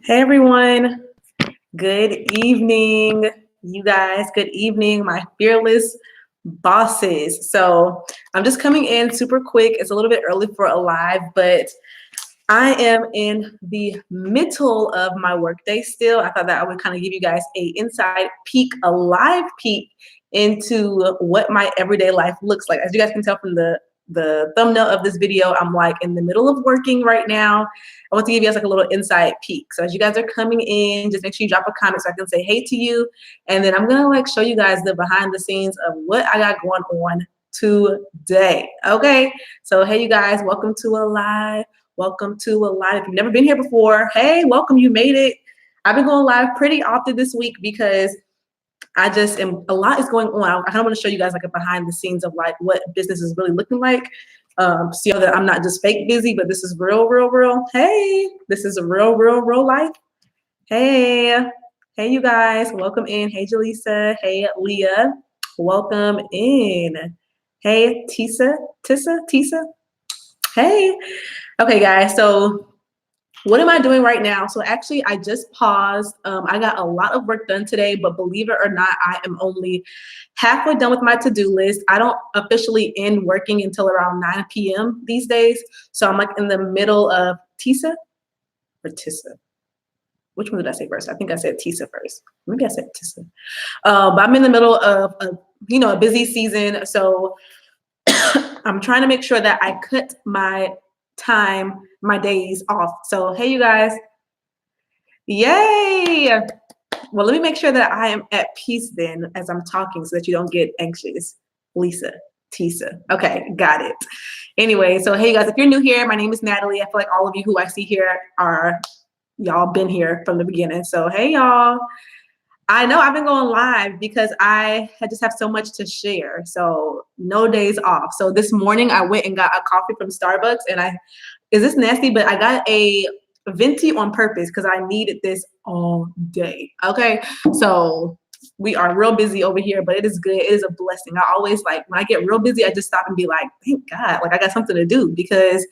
Hey everyone, good evening, you guys. Good evening, my fearless bosses. So I'm just coming in super quick. It's a little bit early for a live, but I am in the middle of my workday still. I thought that I would kind of give you guys a inside peek, a live peek into what my everyday life looks like. As you guys can tell from the thumbnail of this video, I'm like in the middle of working right now. I want to give you guys like a little inside peek. So as you guys are coming in, just make sure you drop a comment so I can say hey to you. And then I'm gonna like show you guys the behind the scenes of what I got going on today. Okay, so hey you guys, welcome to a live. Welcome to a live. If you've never been here before, hey, welcome, you made it. I've been going live pretty often this week because I just am, a lot is going on. I kind of want to show you guys like a behind the scenes of like what business is really looking like. So you know that I'm not just fake busy, but this is real, real, real. Hey, this is a real, real, real life. Hey, hey you guys, welcome in. Hey Jaleesa, hey Leah, welcome in. Hey Tisa, hey. Okay guys, so what am I doing right now? So actually I just paused. I got a lot of work done today, but believe it or not, I am only halfway done with my to-do list. I don't officially end working until around 9 p.m. these days. So I'm like in the middle of Tisa or Tissa. Which one did I say first? I think I said Tisa first. Maybe I said Tissa. But I'm in the middle of a busy season. So I'm trying to make sure that I cut my time, my days off. So hey you guys, yay. Well, let me make sure that I am at peace then as I'm talking so that you don't get anxious. Lisa, Tisa. Okay, got it. Anyway, so hey you guys, if you're new here, my name is Natalie. I feel like all of you who I see here are y'all been here from the beginning. So hey y'all. I know I've been going live because I just have so much to share. So no days off. So this morning I went and got a coffee from Starbucks and is this nasty? But I got a venti on purpose because I needed this all day. Okay. So we are real busy over here, but it is good. It is a blessing. I always like when I get real busy, I just stop and be like, thank God, like I got something to do because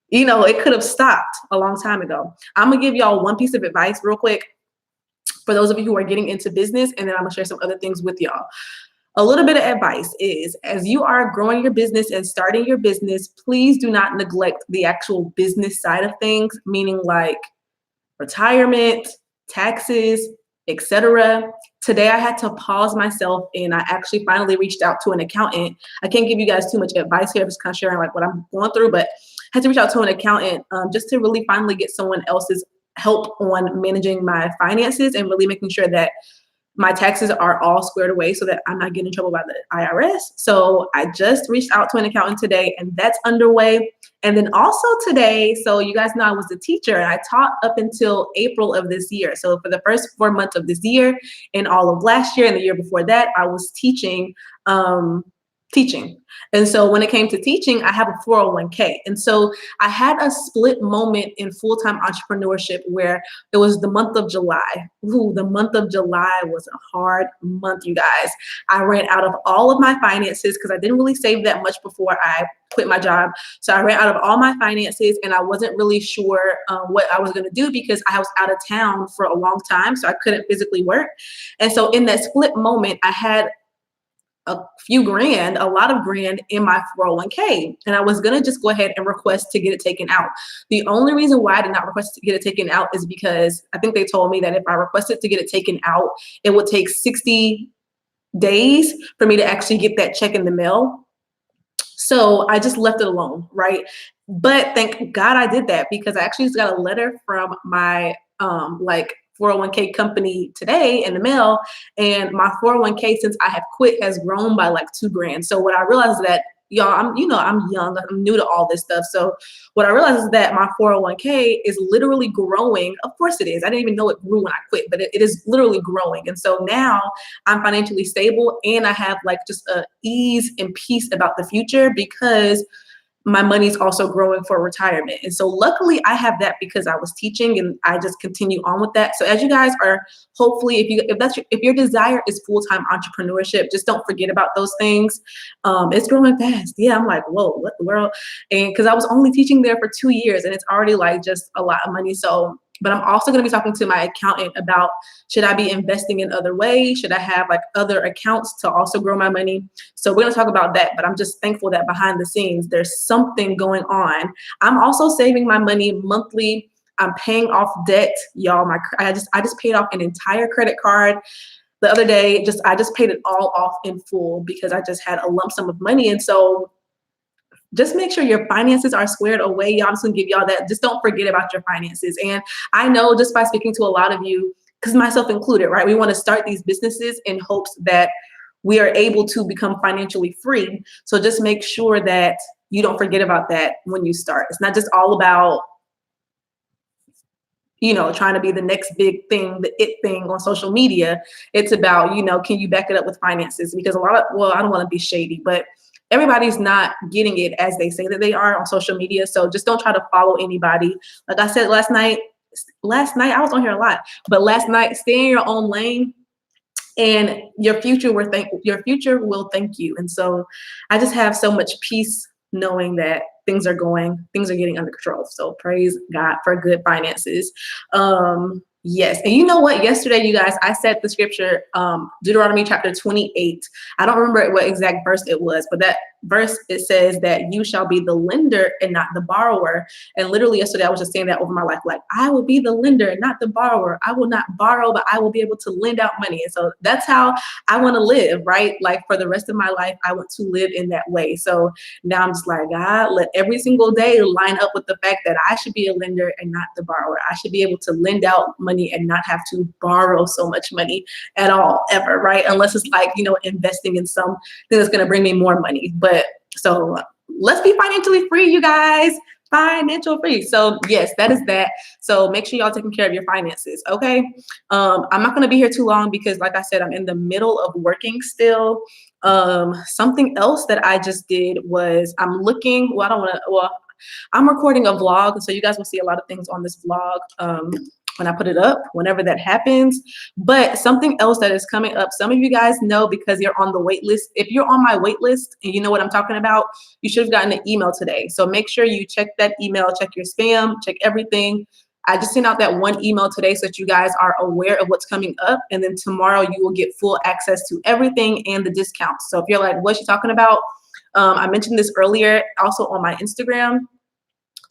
it could have stopped a long time ago. I'm gonna give y'all one piece of advice real quick for those of you who are getting into business, and then I'm gonna share some other things with y'all. A little bit of advice is, as you are growing your business and starting your business, please do not neglect the actual business side of things, meaning like retirement, taxes, etc. Today I had to pause myself and I actually finally reached out to an accountant. I can't give you guys too much advice here, I'm just kind of sharing like what I'm going through, but I had to reach out to an accountant just to really finally get someone else's help on managing my finances and really making sure that my taxes are all squared away so that I'm not getting in trouble by the IRS. So I just reached out to an accountant today and that's underway. And then also today, so you guys know I was a teacher and I taught up until April of this year. So for the first 4 months of this year and all of last year and the year before that, I was teaching. And so when it came to teaching, I have a 401k. And so I had a split moment in full-time entrepreneurship where it was the month of July. Ooh, the month of July was a hard month, you guys. I ran out of all of my finances because I didn't really save that much before I quit my job. So I ran out of all my finances and I wasn't really sure what I was going to do because I was out of town for a long time. So I couldn't physically work. And so in that split moment, I had a few grand, a lot of grand in my 401k. And I was gonna just go ahead and request to get it taken out. The only reason why I did not request to get it taken out is because I think they told me that if I requested to get it taken out, it would take 60 days for me to actually get that check in the mail. So I just left it alone, right? But thank God I did that because I actually just got a letter from my 401k company today in the mail, and my 401k since I have quit has grown by like 2 grand. So what I realized is that y'all, I'm young, I'm new to all this stuff. So what I realized is that my 401k is literally growing. Of course it is. I didn't even know it grew when I quit, but it is literally growing. And so now I'm financially stable and I have like just a ease and peace about the future because my money's also growing for retirement. And so luckily I have that because I was teaching and I just continue on with that. So as you guys are, hopefully if your desire is full-time entrepreneurship, just don't forget about those things. It's growing fast. Yeah, I'm like, whoa, what the world? And because I was only teaching there for 2 years and it's already like just a lot of money. So but I'm also going to be talking to my accountant about, should I be investing in other ways? Should I have like other accounts to also grow my money? So we're going to talk about that, but I'm just thankful that behind the scenes, there's something going on. I'm also saving my money monthly. I'm paying off debt, y'all. I just paid off an entire credit card the other day. I just paid it all off in full because I just had a lump sum of money. And so just make sure your finances are squared away. Y'all, I'm just gonna give y'all that. Just don't forget about your finances. And I know just by speaking to a lot of you, because myself included, right? We want to start these businesses in hopes that we are able to become financially free. So just make sure that you don't forget about that when you start. It's not just all about, you know, trying to be the next big thing, the it thing on social media. It's about, you know, can you back it up with finances? Because well, I don't want to be shady, but everybody's not getting it as they say that they are on social media. So just don't try to follow anybody. Like I said last night I was on here a lot, but last night, stay in your own lane, and your future will thank you. And so I just have so much peace knowing that things are getting under control. So praise God for good finances. Yes. And you know what? Yesterday, you guys, I said the scripture, Deuteronomy chapter 28. I don't remember what exact verse it was, but that verse, it says that you shall be the lender and not the borrower. And literally yesterday, I was just saying that over my life, like, I will be the lender and not the borrower. I will not borrow, but I will be able to lend out money. And so that's how I want to live, right? Like for the rest of my life, I want to live in that way. So now I'm just like, God, let every single day line up with the fact that I should be a lender and not the borrower. I should be able to lend out money and not have to borrow so much money at all, ever, right? Unless it's like, you know, investing in something that's going to bring me more money. But so let's be financially free, you guys. Financial free. So yes, that is that. So make sure y'all taking care of your finances. Okay. I'm not going to be here too long because like I said, I'm in the middle of working still. Something else that I just did was I'm recording a vlog. So you guys will see a lot of things on this vlog. When I put it up, whenever that happens. But something else that is coming up, some of you guys know because you're on the wait list. If you're on my wait list and you know what I'm talking about, you should have gotten an email today. So make sure you check that email, check your spam, check everything. I just sent out that one email today so that you guys are aware of what's coming up. And then tomorrow you will get full access to everything and the discounts. So if you're like, what's she talking about? I mentioned this earlier also on my Instagram.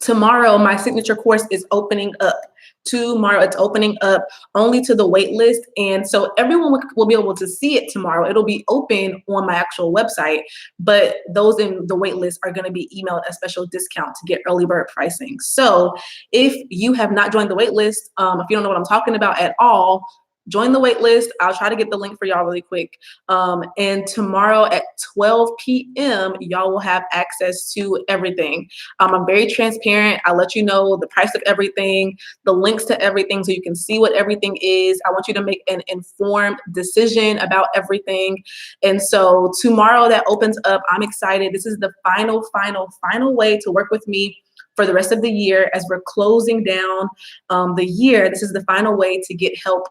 Tomorrow, my signature course is opening up. Tomorrow, it's opening up only to the wait list. And so everyone will be able to see it tomorrow. It'll be open on my actual website, but those in the wait list are going to be emailed a special discount to get early bird pricing. So if you have not joined the wait list, if you don't know what I'm talking about at all, join the wait list. I'll try to get the link for y'all really quick. And tomorrow at 12 p.m., y'all will have access to everything. I'm very transparent. I'll let you know the price of everything, the links to everything so you can see what everything is. I want you to make an informed decision about everything. And so tomorrow that opens up, I'm excited. This is the final way to work with me for the rest of the year. As we're closing down the year, this is the final way to get help,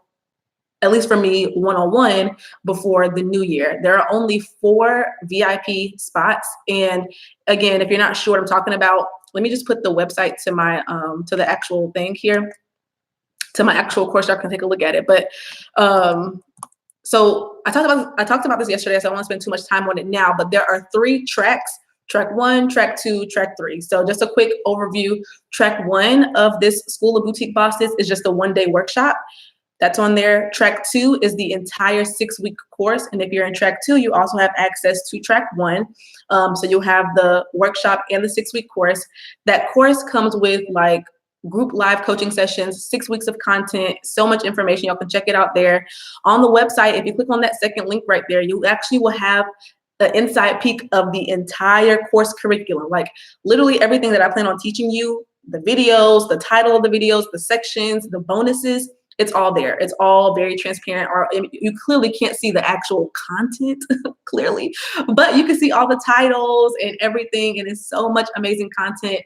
at least for me, one-on-one before the new year. There are only 4 VIP spots. And again, if you're not sure what I'm talking about, let me just put the website to my to the actual thing here, to my actual course. Y'all can take a look at it. But so I talked about this yesterday, so I won't spend too much time on it now. But there are 3 tracks. Track 1, track 2, track 3. So just a quick overview. Track 1 of this School of Boutique Bosses is just a one-day workshop. That's on there. Track 2 is the entire 6-week course. And if you're in track 2, you also have access to track 1. So you'll have the workshop and the 6-week course. That course comes with like group live coaching sessions, 6 weeks of content, so much information. Y'all can check it out there. On the website, if you click on that second link right there, you actually will have an inside peek of the entire course curriculum. Like literally everything that I plan on teaching you, the videos, the title of the videos, the sections, the bonuses, it's all there. It's all very transparent. Or you clearly can't see the actual content clearly, but you can see all the titles and everything. And it's so much amazing content.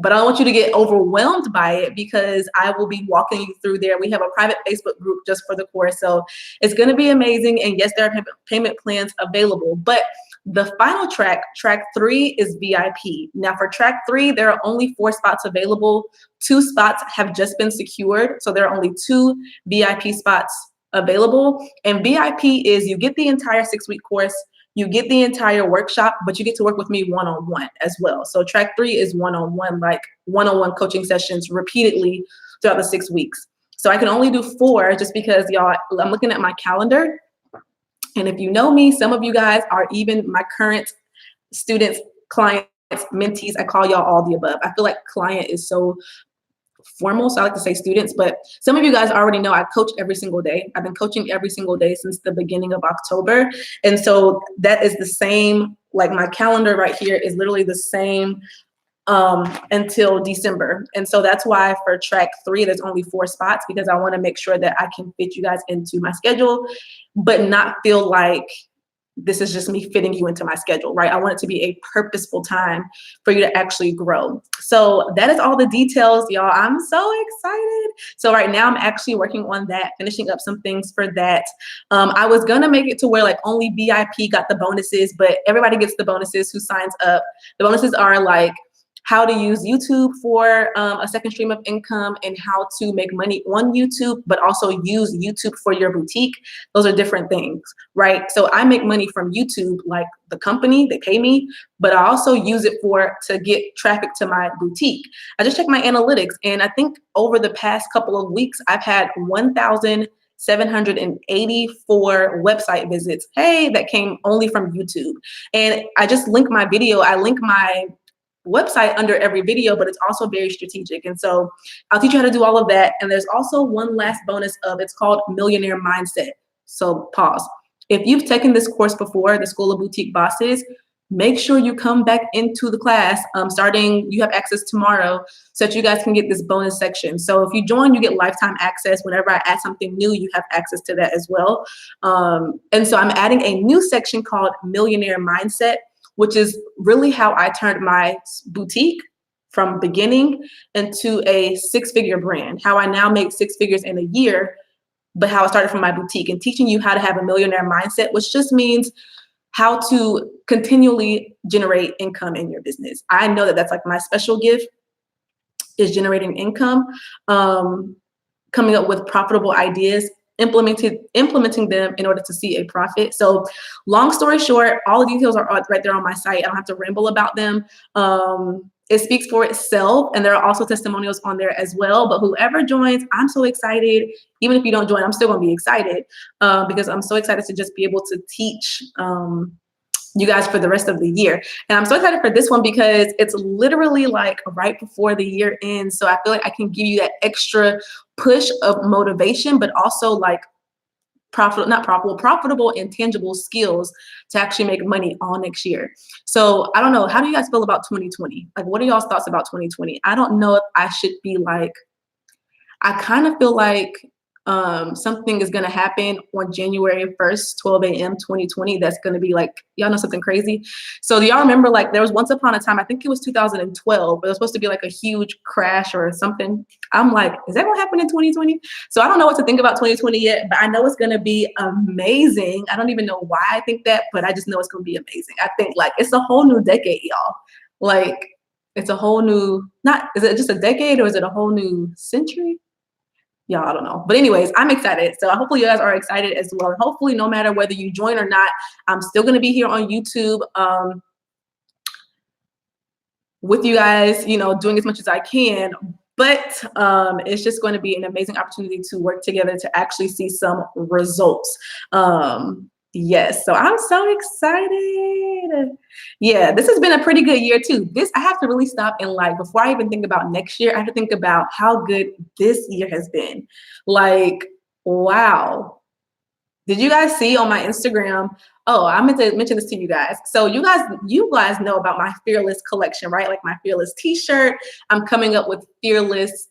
But I don't want you to get overwhelmed by it because I will be walking you through there. We have a private Facebook group just for the course. So it's going to be amazing. And yes, there are payment plans available, but The final track, track 3, is VIP. Now for track 3, there are only 4 spots available. 2 spots have just been secured. So there are only 2 VIP spots available. And VIP is you get the entire 6-week course, you get the entire workshop, but you get to work with me one-on-one as well. So track 3 is one-on-one, like one-on-one coaching sessions repeatedly throughout the 6 weeks. So I can only do 4 just because, y'all, I'm looking at my calendar. And if you know me, some of you guys are even my current students, clients, mentees. I call y'all all the above. I feel like client is so formal, so I like to say students, but some of you guys already know I coach every single day. I've been coaching every single day since the beginning of October. And so that is the same, like my calendar right here is literally the same until December. And so that's why for track 3, there's only 4 spots, because I want to make sure that I can fit you guys into my schedule, but not feel like this is just me fitting you into my schedule, right? I want it to be a purposeful time for you to actually grow. So that is all the details, y'all. I'm so excited. So right now I'm actually working on that, finishing up some things for that. I was gonna make it to where like only VIP got the bonuses, but everybody gets the bonuses who signs up. The bonuses are like how to use YouTube for a second stream of income, and how to make money on YouTube, but also use YouTube for your boutique. Those are different things, right? So I make money from YouTube, like the company, they pay me, but I also use it to get traffic to my boutique. I just checked my analytics, and I think over the past couple of weeks, I've had 1,784 website visits. Hey, that came only from YouTube. And I just link my video, I link my website under every video, but it's also very strategic. And so I'll teach you how to do all of that. And there's also one last bonus it's called Millionaire Mindset. So pause. If you've taken this course before, the School of Boutique Bosses, make sure you come back into the class starting, you have access tomorrow, so that you guys can get this bonus section. So if you join, you get lifetime access. Whenever I add something new, you have access to that as well. And so I'm adding a new section called Millionaire Mindset, which is really how I turned my boutique from beginning into a 6-figure brand, how I now make 6 figures in a year, but how I started from my boutique, and teaching you how to have a millionaire mindset, which just means how to continually generate income in your business. I know that that's like my special gift, is generating income, coming up with profitable ideas, implementing them in order to see a profit. So long story short, all the details are right there on my site. I don't have to ramble about them. It speaks for itself, and there are also testimonials on there as well. But whoever joins, I'm so excited. Even if you don't join, I'm still gonna be excited because I'm so excited to just be able to teach you guys for the rest of the year. And I'm so excited for this one because it's literally like right before the year ends. So I feel like I can give you that extra push of motivation, but also like profitable and tangible skills to actually make money all next year. So I don't know, how do you guys feel about 2020? Like, what are y'all's thoughts about 2020? I don't know if I should be like, I kind of feel like something is going to happen on January 1st, 12 a.m. 2020. That's going to be like, y'all know something crazy. So do y'all remember, like, there was once upon a time, I think it was 2012, but it was supposed to be like a huge crash or something. I'm like, is that going to happen in 2020? So I don't know what to think about 2020 yet, but I know it's going to be amazing. I don't even know why I think that, but I just know it's going to be amazing. I think like it's a whole new decade, y'all. Like, it's a whole new, is it just a decade or is it a whole new century? Y'all, I don't know. But anyways, I'm excited. So hopefully you guys are excited as well. And hopefully no matter whether you join or not, I'm still going to be here on YouTube with you guys, you know, doing as much as I can. But it's just going to be an amazing opportunity to work together to actually see some results. Yes, so I'm so excited. Yeah, this has been a pretty good year too. I have to really stop and like, before I even think about next year, I have to think about how good this year has been. Like, wow. Did you guys see on my Instagram? Oh, I meant to mention this to you guys. So you guys know about my Fearless collection, right? Like my Fearless t-shirt. I'm coming up with Fearless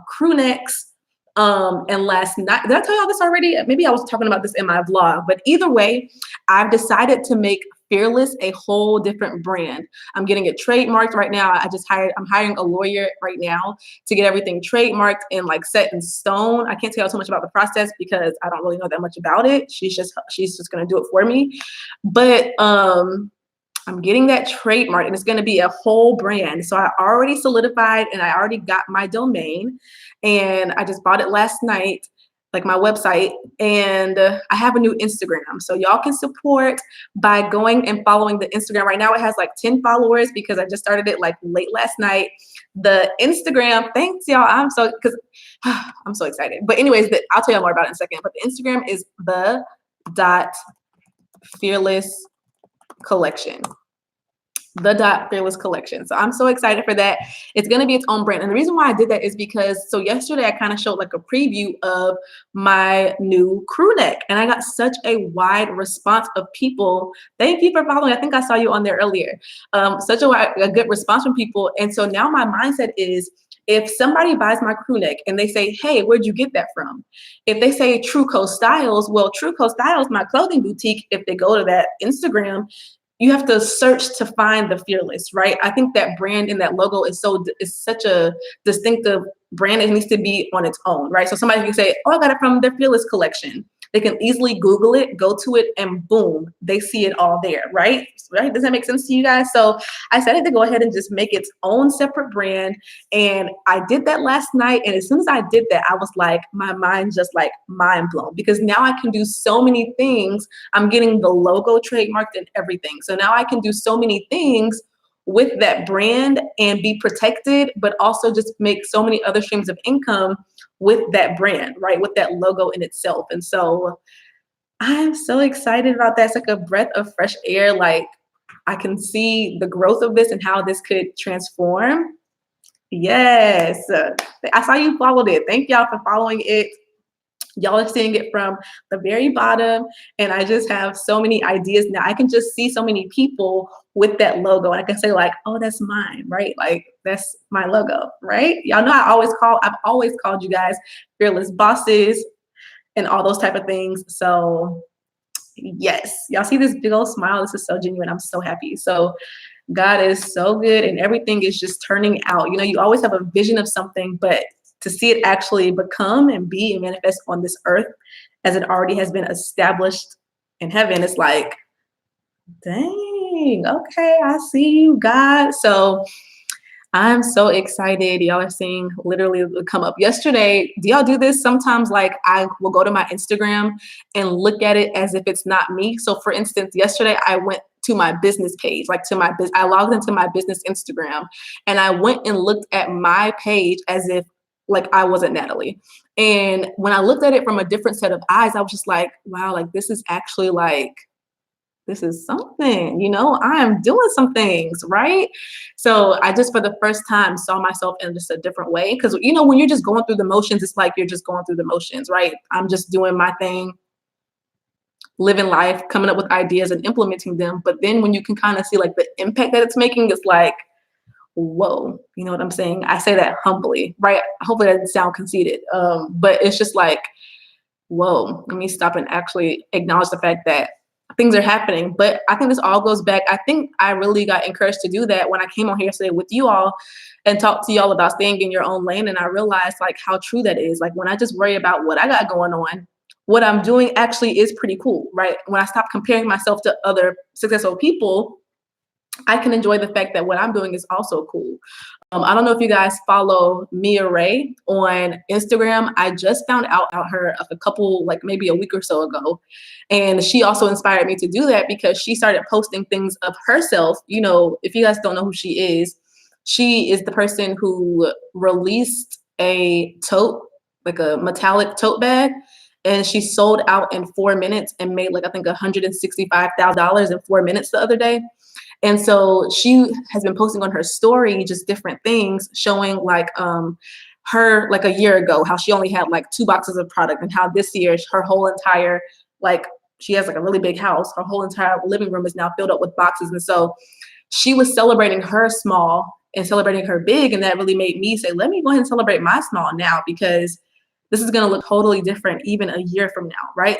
crew necks. And last night, did I tell y'all this already? Maybe I was talking about this in my vlog, but either way, I've decided to make Fearless a whole different brand. I'm getting it trademarked right now. I'm hiring a lawyer right now to get everything trademarked and like set in stone. I can't tell you too much about the process because I don't really know that much about it. She's just gonna do it for me. But I'm getting that trademark, and it's going to be a whole brand. So I already solidified and I already got my domain, and I just bought it last night, like my website, and I have a new Instagram. So y'all can support by going and following the Instagram. Right now it has like 10 followers because I just started it like late last night. The Instagram, thanks y'all. I'm so excited. But anyways, I'll tell you more about it in a second. But the Instagram is the dot fearless collection. The dot fearless collection. So I'm so excited for that. It's going to be its own brand. And the reason why I did that is because so yesterday I kind of showed like a preview of my new crew neck, and I got such a wide response of people. Thank you for following. I think I saw you on there earlier. Such a good response from people. And so now my mindset is, if somebody buys my crew neck and they say, hey, where'd you get that from? If they say Truco Styles, well, Truco Styles, my clothing boutique, if they go to that Instagram, you have to search to find the fearless, right? I think that brand and that logo is such a distinctive brand. It needs to be on its own, right? So somebody can say, oh, I got it from the Fearless collection. They can easily Google it, go to it, and boom, they see it all there, right? Right? Does that make sense to you guys? So I decided to go ahead and just make its own separate brand. And I did that last night. And as soon as I did that, I was like, my mind just like mind blown, because now I can do so many things. I'm getting the logo trademarked and everything. So now I can do so many things with that brand and be protected, but also just make so many other streams of income with that brand, right? With that logo in itself. And so I'm so excited about that. It's like a breath of fresh air. Like, I can see the growth of this and how this could transform. Yes. I saw you followed it. Thank y'all for following it. Y'all are seeing it from the very bottom, and I just have so many ideas now. I can just see so many people with that logo, and I can say like, oh, that's mine, right? Like, that's my logo, right? Y'all know I've always called you guys fearless bosses and all those type of things. So yes, y'all see this big old smile. This is so genuine. I'm so happy. So God is so good, and everything is just turning out. You know, you always have a vision of something, but to see it actually become and be and manifest on this earth as it already has been established in heaven, it's like, dang, okay, I see you, God. So I'm so excited. Y'all are seeing literally come up. Yesterday, do y'all do this? Sometimes like I will go to my Instagram and look at it as if it's not me. So for instance, yesterday I went to my business page, like to my business, I logged into my business Instagram, and I went and looked at my page as if like I wasn't Natalie. And when I looked at it from a different set of eyes, I was just like, wow, like this is actually like, this is something, you know, I am doing some things, right? So I just, for the first time, saw myself in just a different way. Because, you know, when you're just going through the motions, it's like you're just going through the motions, right? I'm just doing my thing, living life, coming up with ideas and implementing them. But then when you can kind of see like the impact that it's making, it's like, whoa, you know what I'm saying? I say that humbly, right? Hopefully that doesn't sound conceited. But it's just like, whoa, let me stop and actually acknowledge the fact that things are happening. But I think this all goes back. I think I really got encouraged to do that when I came on here today with you all and talked to y'all about staying in your own lane. And I realized like how true that is. Like when I just worry about what I got going on, what I'm doing actually is pretty cool, right? When I stop comparing myself to other successful people, I can enjoy the fact that what I'm doing is also cool. I don't know if you guys follow Mia Ray on Instagram. I just found out about her a couple, like maybe a week or so ago. And she also inspired me to do that because she started posting things of herself. You know, if you guys don't know who she is the person who released a tote, like a metallic tote bag. And she sold out in 4 minutes and made like, I think $165,000 in 4 minutes the other day. And so she has been posting on her story just different things, showing like her like a year ago, how she only had like 2 boxes of product, and how this year her whole entire, like she has like a really big house, her whole entire living room is now filled up with boxes. And so she was celebrating her small and celebrating her big. And that really made me say, let me go ahead and celebrate my small now, because this is going to look totally different even a year from now, right?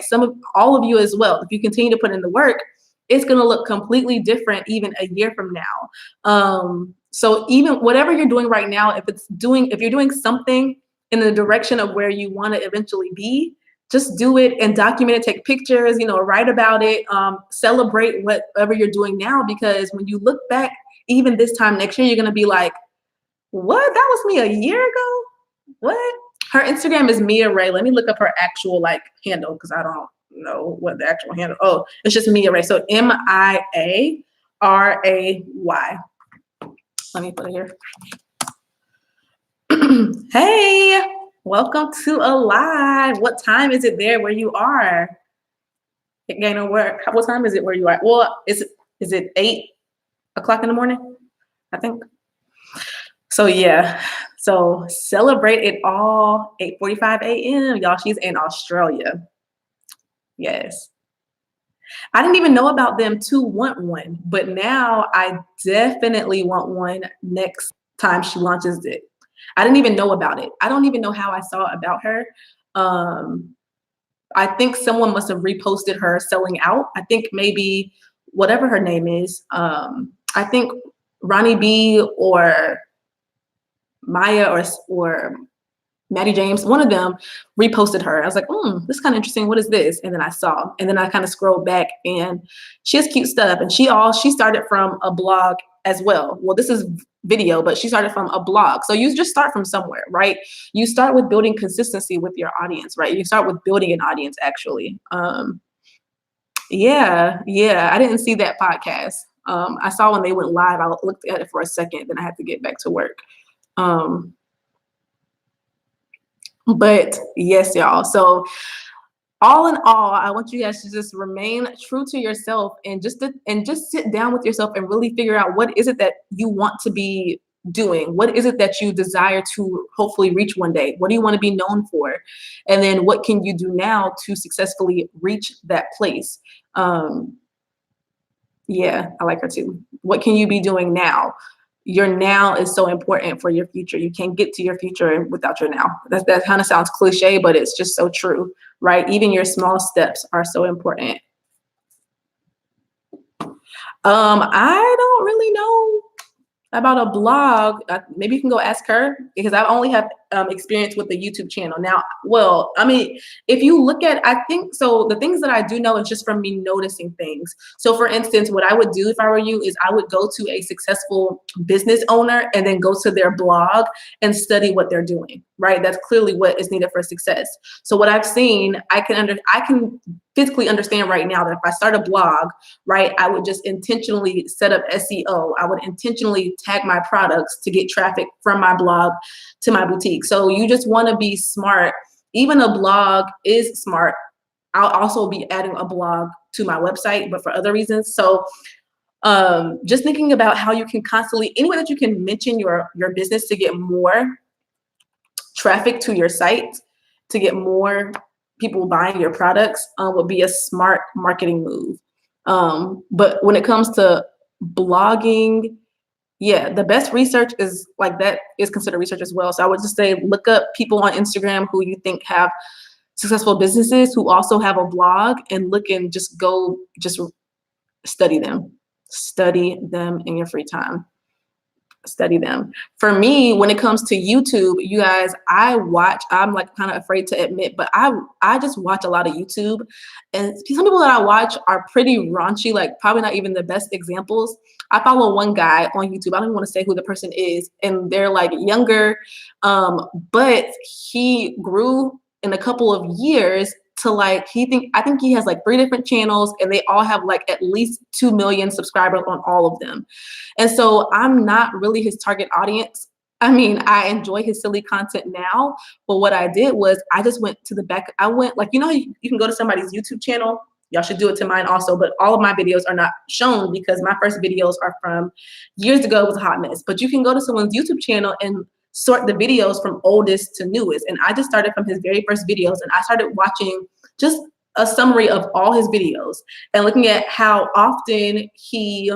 All of you as well, if you continue to put in the work, it's going to look completely different even a year from now. So even whatever you're doing right now, if you're doing something in the direction of where you want to eventually be, just do it and document it, take pictures, write about it, celebrate whatever you're doing now, because when you look back, even this time next year, you're going to be like, what? That was me a year ago? What? Her Instagram is Mia Ray. Let me look up her actual handle, because I don't know what the actual handle. Oh, it's just Mia Ray. So MIARAY. Let me put it here. Hey, welcome to Alive. What time is it there where you are? What time is it where you are? Well, is it 8 o'clock in the morning? I think. So yeah. So celebrate it all. 8:45 a.m. Y'all, she's in Australia. Yes. I didn't even know about them to want one, but now I definitely want one next time she launches it. I didn't even know about it. I don't even know how I saw about her. I think someone must have reposted her selling out. I think maybe whatever her name is. I think Ronnie B or Maya or Maddie James, one of them reposted her. I was like, this is kind of interesting. What is this? And then I saw, and then I kind of scrolled back, and she has cute stuff. And she started from a blog as well. Well, this is video, but she started from a blog. So you just start from somewhere, right? You start with building consistency with your audience, right? You start with building an audience, actually. Yeah. I didn't see that podcast. I saw when they went live. I looked at it for a second, then I had to get back to work. But yes, y'all. So all in all, I want you guys to just remain true to yourself and just sit down with yourself and really figure out what is it that you want to be doing? What is it that you desire to hopefully reach one day? What do you want to be known for? And then what can you do now to successfully reach that place? Yeah, I like her too. What can you be doing now? Your now is so important for your future. You can't get to your future without your now. That kind of sounds cliche, but it's just so true, right? Even your small steps are so important. I don't really know about a blog. Maybe you can go ask her, because I only have experience with the YouTube channel. Now, well, I mean, if you look at, I think, so the things that I do know is just from me noticing things. So for instance, what I would do if I were you is I would go to a successful business owner and then go to their blog and study what they're doing, right? That's clearly what is needed for success. So what I've seen, I can physically understand right now that if I start a blog, right, I would just intentionally set up SEO. I would intentionally tag my products to get traffic from my blog to my boutique. So you just want to be smart. Even a blog is smart. I'll also be adding a blog to my website, but for other reasons. So just thinking about how you can constantly, any way that you can mention your business to get more traffic to your site, to get more people buying your products, would be a smart marketing move. But when it comes to blogging, yeah, the best research is that is considered research as well. So I would just say, look up people on Instagram who you think have successful businesses who also have a blog, and look and just study them in your free time. Study them. For me, when it comes to YouTube, you guys, I'm kind of afraid to admit, but I just watch a lot of YouTube, and some people that I watch are pretty raunchy, probably not even the best examples. I follow one guy on YouTube. I don't even want to say who the person is, and they're younger, but he grew in a couple of years to I think he has 3 different channels, and they all have at least 2 million subscribers on all of them. And so I'm not really his target audience. I mean, I enjoy his silly content now, but what I did was I just went to the back. I went how you can go to somebody's YouTube channel. Y'all should do it to mine also, but all of my videos are not shown because my first videos are from years ago. It was a hot mess, but you can go to someone's YouTube channel and sort the videos from oldest to newest. And I just started from his very first videos, and I started watching just a summary of all his videos and looking at how often he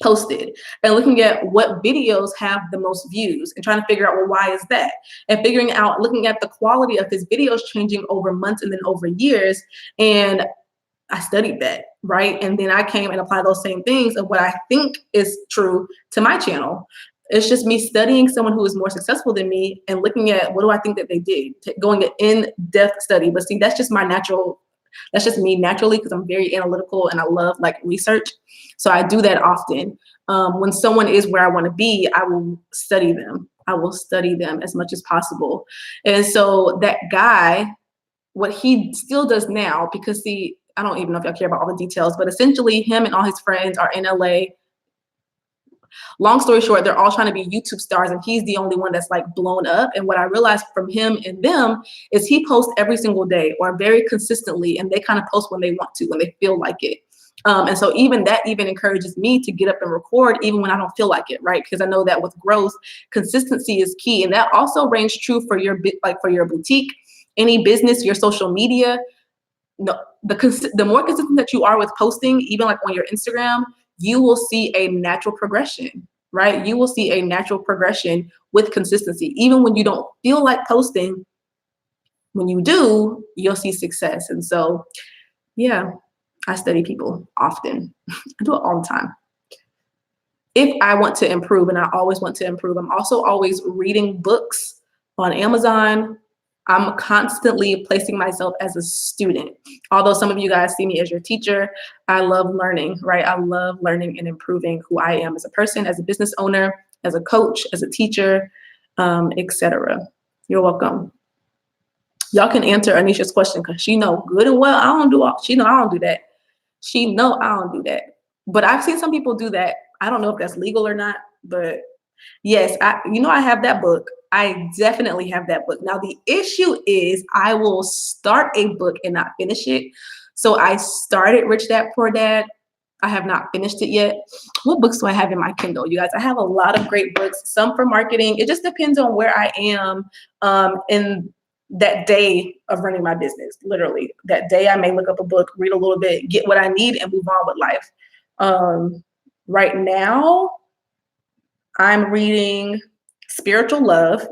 posted and looking at what videos have the most views and trying to figure out, well, why is that? And looking at the quality of his videos changing over months and then over years. And I studied that, right? And then I came and applied those same things of what I think is true to my channel. It's just me studying someone who is more successful than me and looking at what do I think that they did, going to in-depth study. But see, that's just me naturally, because I'm very analytical and I love like research. So I do that often. When someone is where I want to be, I will study them. I will study them as much as possible. And so that guy, what he still does now, because see, I don't even know if y'all care about all the details, but essentially him and all his friends are in LA. Long story short, they're all trying to be YouTube stars and he's the only one that's like blown up. And what I realized from him and them is he posts every single day or very consistently, and they kind of post when they want to, when they feel like it. And so even that even encourages me to get up and record even when I don't feel like it, right? Because I know that with growth, consistency is key. And that also reigns true for your for your boutique, any business, your social media. No, the more consistent that you are with posting, even like on your Instagram, you will see a natural progression, right? You will see a natural progression with consistency. Even when you don't feel like posting, when you do, you'll see success. And so, yeah, I study people often. I do it all the time. If I want to improve, and I always want to improve, I'm also always reading books on Amazon. I'm constantly placing myself as a student. Although some of you guys see me as your teacher, I love learning, right? I love learning and improving who I am as a person, as a business owner, as a coach, as a teacher, etc. You're welcome. Y'all can answer Anisha's question because she know good and well she know I don't do that. She know I don't do that. But I've seen some people do that. I don't know if that's legal or not, but yes, I have that book. I definitely have that book. Now, the issue is I will start a book and not finish it. So I started Rich Dad Poor Dad. I have not finished it yet. What books do I have in my Kindle? You guys, I have a lot of great books, some for marketing. It just depends on where I am in that day of running my business. Literally, that day I may look up a book, read a little bit, get what I need, and move on with life. Right now, I'm reading Spiritual Love.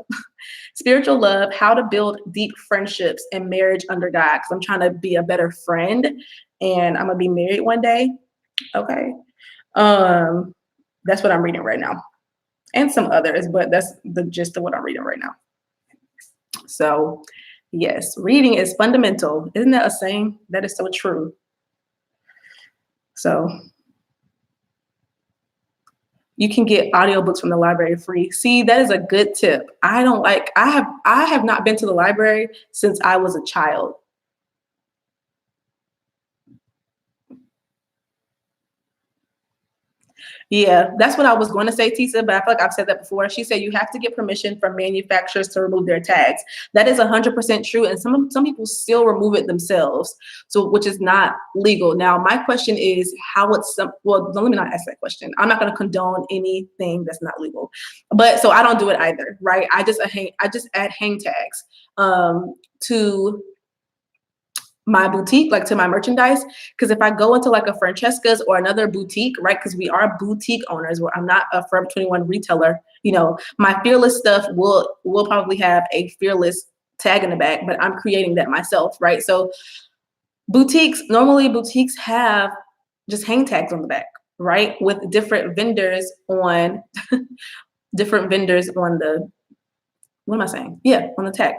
Spiritual Love, How to Build Deep Friendships and Marriage Under God. Because I'm trying to be a better friend and I'm going to be married one day. Okay. That's what I'm reading right now. And some others, but that's the gist of what I'm reading right now. So yes, reading is fundamental. Isn't that a saying? That is so true. So you can get audiobooks from the library free. See, that is a good tip. I have not been to the library since I was a child. Yeah, that's what I was going to say, Tisa, but I feel like I've said that before. She said you have to get permission from manufacturers to remove their tags. That is 100% true, and some people still remove it themselves, so which is not legal. Now, my question is well, let me not ask that question. I'm not going to condone anything that's not legal, but so I don't do it either, right? I just add hang tags to my boutique, like to my merchandise. Because if I go into like a Francesca's or another boutique, right? Because we are boutique owners, where I'm not a Forever 21 retailer, my Fearless stuff will probably have a Fearless tag in the back, but I'm creating that myself, right? So normally boutiques have just hang tags on the back, right? With different vendors on the, what am I saying? Yeah, on the tag.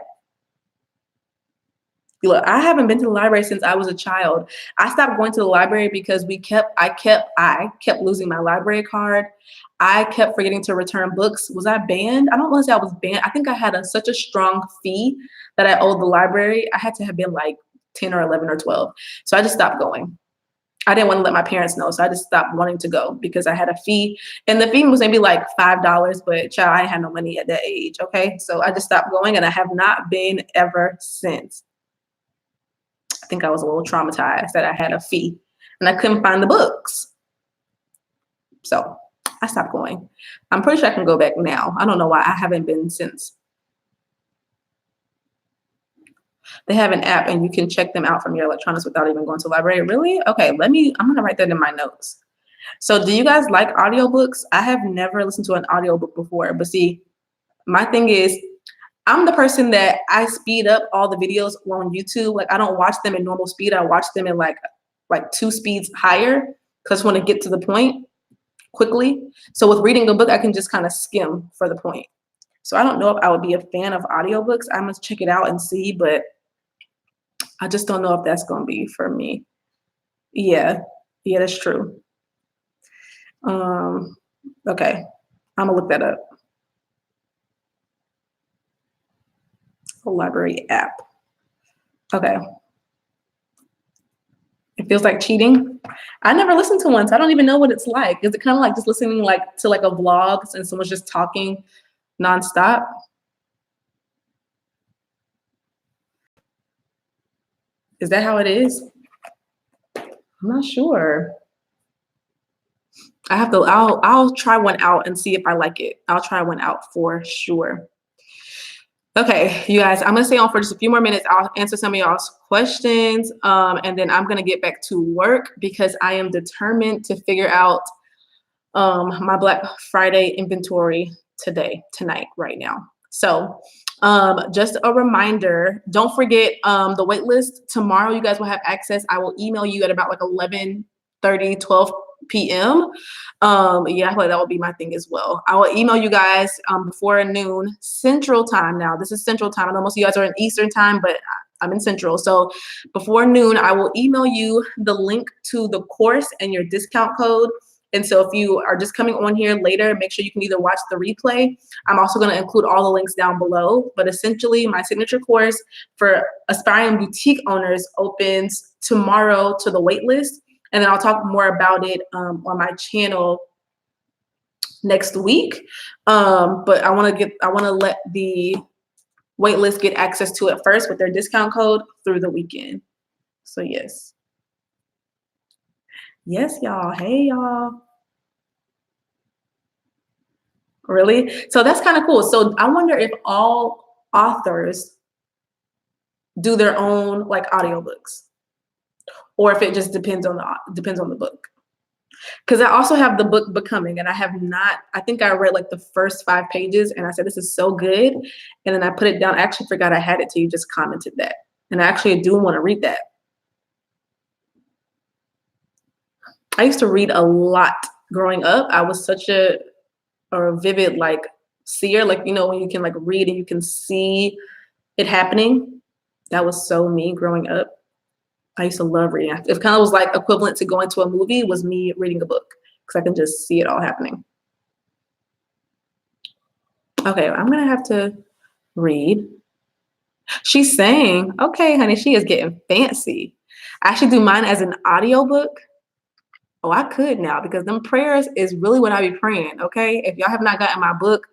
Look, I haven't been to the library since I was a child. I stopped going to the library because I kept losing my library card. I kept forgetting to return books. Was I banned? I don't want to say I was banned. I think I had such a strong fee that I owed the library. I had to have been like 10 or 11 or 12. So I just stopped going. I didn't want to let my parents know. So I just stopped wanting to go because I had a fee. And the fee was maybe like $5, but child, I had no money at that age. Okay. So I just stopped going and I have not been ever since. I think I was a little traumatized that I had a fee and I couldn't find the books. So I stopped going. I'm pretty sure I can go back now. I don't know why I haven't been since. They have an app and you can check them out from your electronics without even going to the library. Really? Okay, I'm gonna write that in my notes. So do you guys like audiobooks? I have never listened to an audiobook before, but see, my thing is, I'm the person that I speed up all the videos on YouTube. Like I don't watch them in normal speed. I watch them in like 2 speeds higher because I want to get to the point. quickly. So with reading a book, I can just kind of skim for the point. So I don't know if I would be a fan of audiobooks. I must check it out and see, but I just don't know if that's going to be for me. Yeah, yeah, that's true. Okay, I'm gonna look that up. A library app. Okay. It feels like cheating. I never listened to one, so I don't even know what it's like. Is it kind of like just listening like to like a vlog and someone's just talking nonstop? Is that how it is? I'm not sure. I'll try one out and see if I like it. I'll try one out for sure. Okay, you guys, I'm gonna stay on for just a few more minutes. I'll answer some of y'all's questions, and then I'm gonna get back to work because I am determined to figure out my Black Friday inventory tonight, right now. So just a reminder, don't forget the wait list. Tomorrow you guys will have access. I will email you at about like 11:30, 12 p.m. Yeah, that will be my thing as well. I will email you guys before noon Central Time. Now, this is Central Time. I know most of you guys are in Eastern Time, but I'm in Central. So before noon, I will email you the link to the course and your discount code. And so if you are just coming on here later, make sure you can either watch the replay. I'm also going to include all the links down below. But essentially, my signature course for aspiring boutique owners opens tomorrow to the wait list. And then I'll talk more about it on my channel next week. But I want to let the wait list get access to it first with their discount code through the weekend. So yes. Yes, y'all. Hey, y'all. Really? So that's kind of cool. So I wonder if all authors do their own like audiobooks, or if it just depends on the book. Because I also have the book Becoming, and I think I read like the first 5 pages and I said, this is so good. And then I put it down. I actually forgot I had it till you just commented that. And I actually do want to read that. I used to read a lot growing up. I was such a vivid like seer, like, you know, when you can like read and you can see it happening. That was so me growing up. I used to love reading. It kind of was like equivalent to going to a movie was me reading a book because I can just see it all happening. Okay, I'm gonna have to read. She's saying, okay, honey, she is getting fancy. I should do mine as an audiobook. Oh, I could now because them prayers is really what I be praying, okay? If y'all have not gotten my book,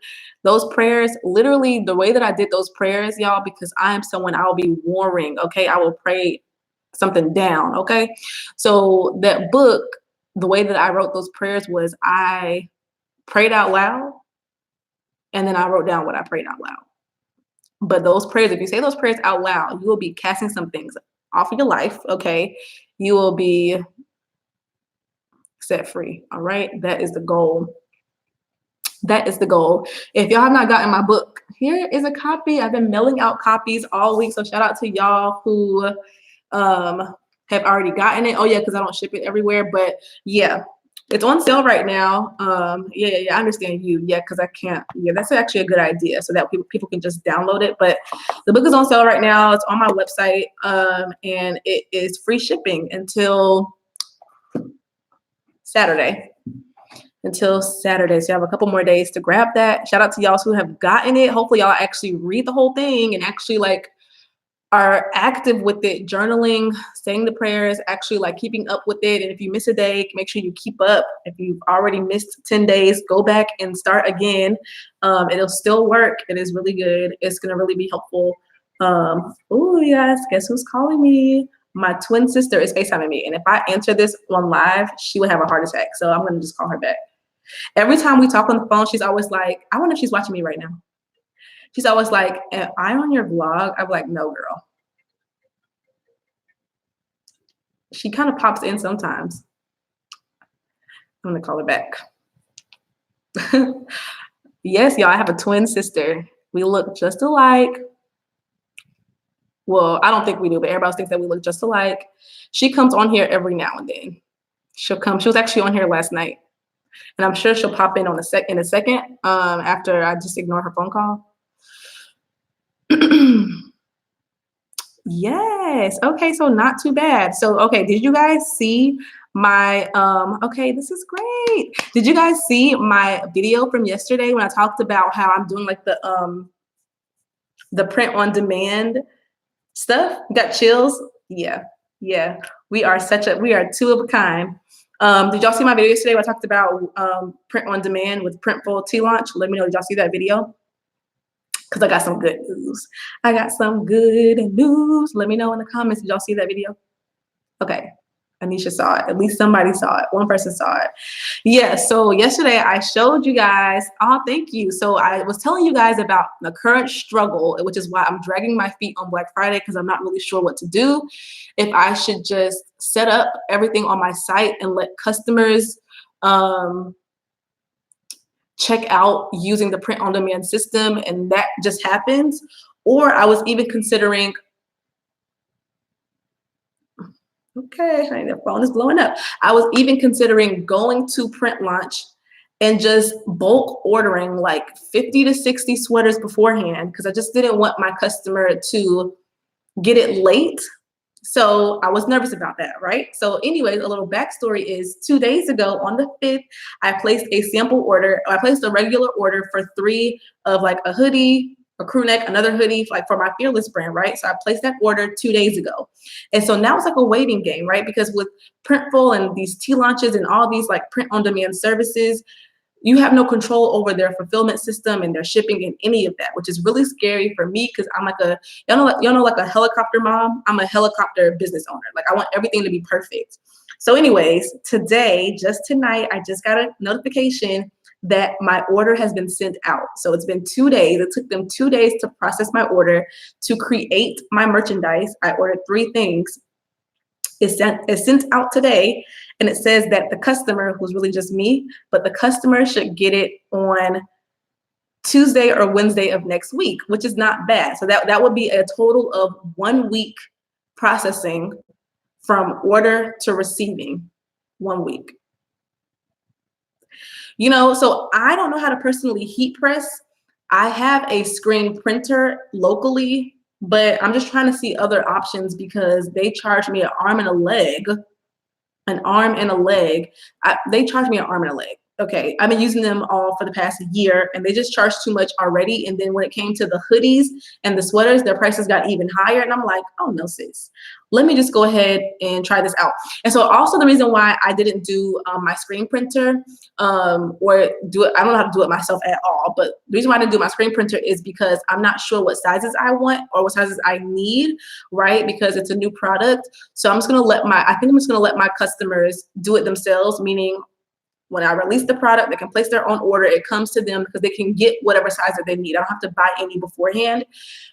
those prayers, literally the way that I did those prayers, y'all, because I am someone I'll be warring, okay? I will pray something down, okay? So that book, the way that I wrote those prayers was I prayed out loud and then I wrote down what I prayed out loud. But those prayers, if you say those prayers out loud, you will be casting some things off of your life, okay? You will be set free, all right? That is the goal. That is the goal. If y'all have not gotten my book, here is a copy. I've been mailing out copies all week, so shout out to y'all who have already gotten it. Oh yeah, because I don't ship it everywhere, but yeah, it's on sale right now. Yeah, I understand you. Yeah, because I can't. Yeah, that's actually a good idea, so that people can just download it. But the book is on sale right now. It's on my website, and it is free shipping until Saturday. So you have a couple more days to grab that. Shout out to y'all who have gotten it. Hopefully y'all actually read the whole thing and actually like are active with it, journaling, saying the prayers, actually like keeping up with it. And if you miss a day, make sure you keep up. If you've already missed 10 days, go back and start again. It'll still work. It is really good. It's going to really be helpful. Oh, yes. Guess who's calling me? My twin sister is FaceTiming me. And if I answer this on live, she would have a heart attack. So I'm going to just call her back. Every time we talk on the phone, she's always like, I wonder if she's watching me right now. She's always like, am I on your vlog? I'm like, no, girl. She kind of pops in sometimes. I'm going to call her back. Yes, y'all, I have a twin sister. We look just alike. Well, I don't think we do, but everybody else thinks that we look just alike. She comes on here every now and then. She'll come. She was actually on here last night. And I'm sure she'll pop in in a second after I just ignore her phone call. Yes. Okay, so not too bad. So okay, did you guys see my okay, this is great. Did you guys see my video from yesterday when I talked about how I'm doing like the print on demand stuff? Got chills? Yeah. Yeah. We are two of a kind. Did y'all see my video yesterday where I talked about print on demand with Printful T-Launch? Let me know, did y'all see that video? Because I got some good news. I got some good news. Let me know in the comments. Did y'all see that video? Okay. Anisha saw it. At least somebody saw it. One person saw it. Yeah. So yesterday I showed you guys. Oh, thank you. So I was telling you guys about the current struggle, which is why I'm dragging my feet on Black Friday, because I'm not really sure what to do. If I should just set up everything on my site and let customers check out using the print on demand system and that just happens. Or I was even considering, okay, honey, the phone is blowing up. I was even considering going to Print Launch and just bulk ordering like 50 to 60 sweaters beforehand, because I just didn't want my customer to get it late. So I was nervous about that, right? So anyways, a little backstory is 2 days ago on the 5th, I placed a sample order. I placed a regular order for 3 of like a hoodie, a crew neck, another hoodie, like for my Fearless brand, right? So I placed that order 2 days ago. And so now it's like a waiting game, right? Because with Printful and these T-Launches and all these like print on demand services, you have no control over their fulfillment system and their shipping and any of that, which is really scary for me because I'm like y'all know like a helicopter mom. I'm a helicopter business owner. Like I want everything to be perfect. So anyways, today, just tonight, I just got a notification that my order has been sent out. So it's been 2 days. It took them 2 days to process my order, to create my merchandise. I ordered 3 things. It's sent out today, and it says that the customer, who's really just me, but the customer should get it on Tuesday or Wednesday of next week, which is not bad. So that would be a total of 1 week processing from order to receiving. 1 week. You know, so I don't know how to personally heat press. I have a screen printer locally, but I'm just trying to see other options because they charge me an arm and a leg. They charge me an arm and a leg. Okay, I've been using them all for the past year and they just charged too much already. And then when it came to the hoodies and the sweaters, their prices got even higher. And I'm like, oh no, sis, let me just go ahead and try this out. And so also the reason why I didn't do my screen printer or do it, I don't know how to do it myself at all, but the reason why I didn't do my screen printer is because I'm not sure what sizes I want or what sizes I need, right? Because it's a new product. So I'm just gonna I think I'm just gonna let my customers do it themselves, meaning when I release the product, they can place their own order. It comes to them because they can get whatever size that they need. I don't have to buy any beforehand,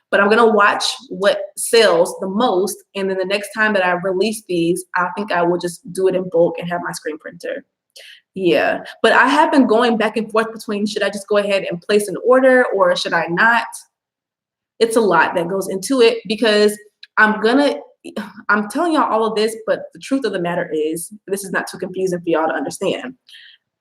but I'm gonna watch what sells the most. And then the next time that I release these, I think I will just do it in bulk and have my screen printer. Yeah, but I have been going back and forth between, should I just go ahead and place an order or should I not? It's a lot that goes into it because I'm telling y'all all of this, but the truth of the matter is, this is not too confusing for y'all to understand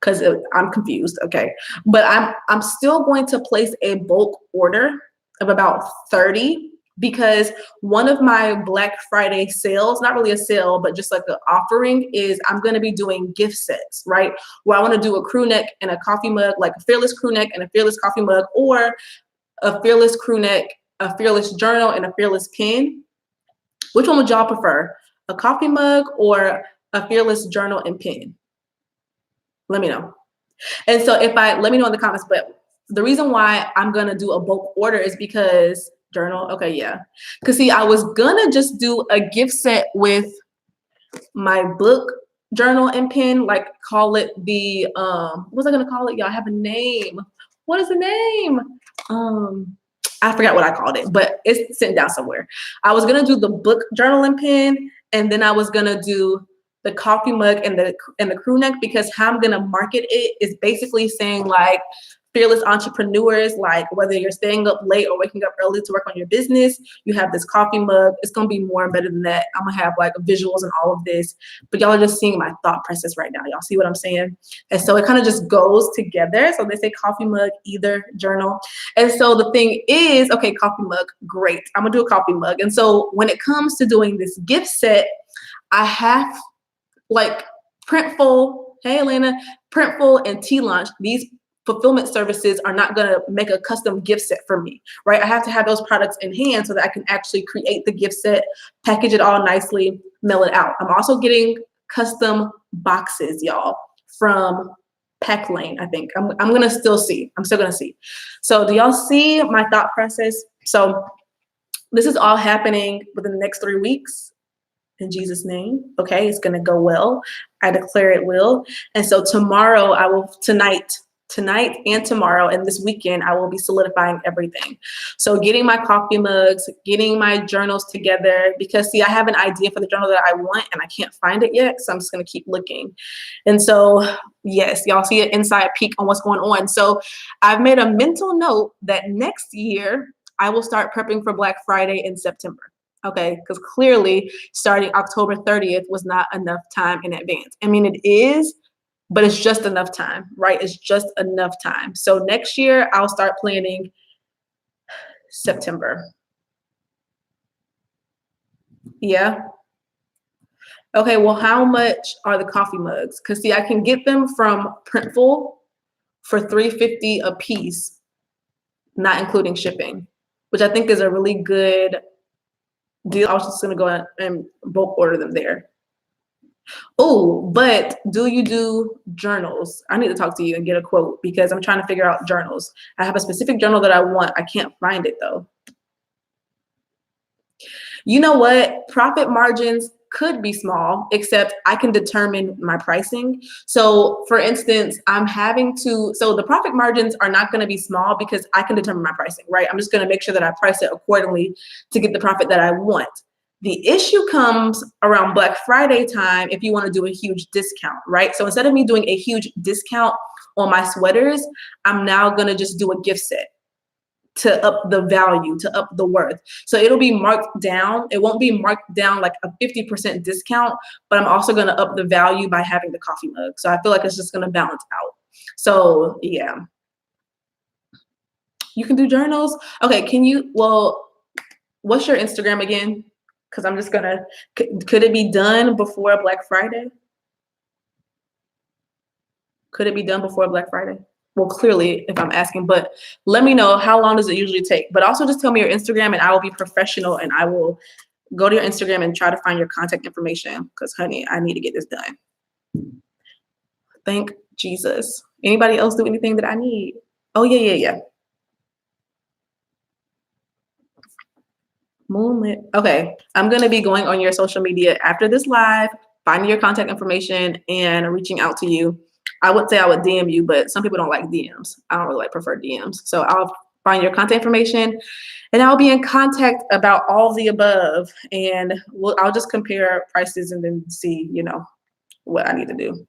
because I'm confused, okay? But I'm still going to place a bulk order of about 30 because one of my Black Friday sales, not really a sale, but just like an offering, is I'm gonna be doing gift sets, right? Where I wanna do a crew neck and a coffee mug, like a Fearless crew neck and a Fearless coffee mug, or a Fearless crew neck, a Fearless journal, and a Fearless pen. Which one would y'all prefer? A coffee mug or a Fearless journal and pen? Let me know. And so let me know in the comments, but the reason why I'm gonna do a bulk order is because journal, okay, yeah. Cause see, I was gonna just do a gift set with my book, journal, and pen, like call it the, what was I gonna call it? Y'all have a name. What is the name? I forgot what I called it, but it's sitting down somewhere. I was gonna do the book, journal, and pen, and then I was gonna do the coffee mug and the crew neck, because how I'm gonna market it is basically saying like fearless entrepreneurs, like whether you're staying up late or waking up early to work on your business, you have this coffee mug. It's going to be more and better than that. I'm going to have like visuals and all of this, but y'all are just seeing my thought process right now. Y'all see what I'm saying? And so it kind of just goes together. So they say coffee mug, either journal. And so the thing is, okay, coffee mug, great. I'm going to do a coffee mug. And so when it comes to doing this gift set, I have like Printful, hey Elena, Printful and T-Launch, these fulfillment services are not going to make a custom gift set for me, right? I have to have those products in hand so that I can actually create the gift set, package it all nicely, mail it out. I'm also getting custom boxes, y'all, from Pack Lane, I think. I'm going to still see. I'm still going to see. So do y'all see my thought process? So this is all happening within the next 3 weeks. In Jesus' name, okay, it's gonna go well. I declare it will. And so tomorrow, tonight and tomorrow and this weekend, I will be solidifying everything. So getting my coffee mugs, getting my journals together, because see, I have an idea for the journal that I want and I can't find it yet. So I'm just gonna keep looking. And so, yes, y'all see an inside peek on what's going on. So I've made a mental note that next year, I will start prepping for Black Friday in September. Okay, because clearly starting October 30th was not enough time in advance. I mean, it is, but it's just enough time, right? It's just enough time. So next year, I'll start planning September. Yeah. Okay, well, how much are the coffee mugs? Because see, I can get them from Printful for $3.50 a piece, not including shipping, which I think is a really good deal. I was just gonna go and bulk order them there. Oh, but do you do journals? I need to talk to you and get a quote because I'm trying to figure out journals. I have a specific journal that I want. I can't find it though. You know what? Profit margins could be small, except I can determine my pricing. So for instance, so the profit margins are not going to be small because I can determine my pricing, right? I'm just going to make sure that I price it accordingly to get the profit that I want. The issue comes around Black Friday time if you want to do a huge discount, right? So instead of me doing a huge discount on my sweaters, I'm now going to just do a gift set to up the value, to up the worth. So it'll be marked down. It won't be marked down like a 50% discount, but I'm also going to up the value by having the coffee mug. So I feel like it's just going to balance out. So yeah. You can do journals. Okay, what's your Instagram again? Because I'm just gonna, could it be done before Black Friday? Could it be done before Black Friday? Well, clearly, if I'm asking, but let me know how long does it usually take. But also just tell me your Instagram and I will be professional and I will go to your Instagram and try to find your contact information because, honey, I need to get this done. Thank Jesus. Anybody else do anything that I need? Oh, yeah. Moonlit. Okay, I'm going to be going on your social media after this live, finding your contact information and reaching out to you. I would say I would DM you, but some people don't like DMs. I don't really prefer DMs. So I'll find your contact information and I'll be in contact about all the above. And I'll just compare prices and then see, what I need to do.